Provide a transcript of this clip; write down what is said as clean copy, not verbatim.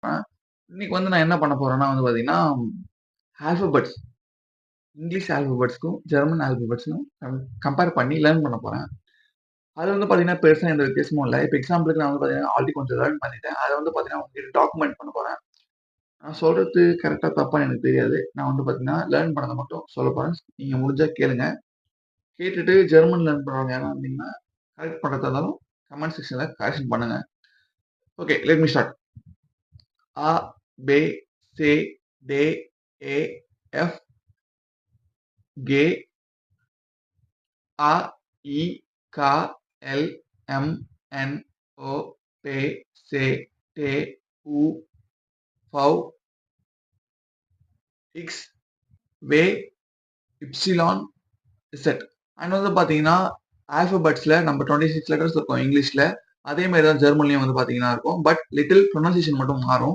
இருப்பேன். இன்னைக்கு வந்து நான் என்ன பண்ண போறேன்னா வந்து பார்த்தீங்கன்னா, ஆல்ஃபபெட்ஸ் இங்கிலீஷ் ஆல்ஃபபெட்ஸ்க்கும், ஜெர்மன் ஆல்ஃபபெட்ஸ்க்கும் கம்பேர் பண்ணி லேர்ன் பண்ண போறேன். அது வந்து பார்த்தீங்கன்னா, பெருசா எந்த வித்தியாசமும் இல்ல. இப்ப எக்ஸாம்பிளுக்கு நான் வந்து பார்த்தீங்கன்னா, ஆல்ரெடி கொஞ்சம் லேர்ன் பண்ணிட்டேன். அத வந்து பார்த்தீங்கன்னா, உங்ககிட்ட டாக்குமெண்ட் பண்ண போறேன். நான் சொல்றது கரெக்ட்டா, தப்பான்னு எனக்கு தெரியாது. நான் வந்து பார்த்தீங்கன்னா, லேர்ன் பண்ணத மட்டும் சொல்லப் போறேன். நீங்க முடிஞ்சா கேளுங்க. கேட்டுட்டு ஜெர்மன் லேர்ன் பண்றவங்க யாரா இருந்தீங்கன்னா, கரெக்ட் பண்றதா இருந்தாலும் கமெண்ட் செக்ஷன்ல கரெக்ஷன் பண்ணுங்க. Okay, let me start. A, B, C, D, E, F, G, A, I, K, L, M, N, O, P, C, T, U, V, X, V, Y, Z. And வந்து பார்த்தீங்கன்னா, ஆல்ஃபபெட்ஸ்ல நம்ம 26 letters இருக்கும் இங்கிலீஷ்ல. அதே மாரி தான் ஜெர்மன்லயும் வந்து பார்த்தீங்கன்னா இருக்கும். பட் லிட்டில் ப்ரொனன்சியேஷன் மட்டும் மாறும்.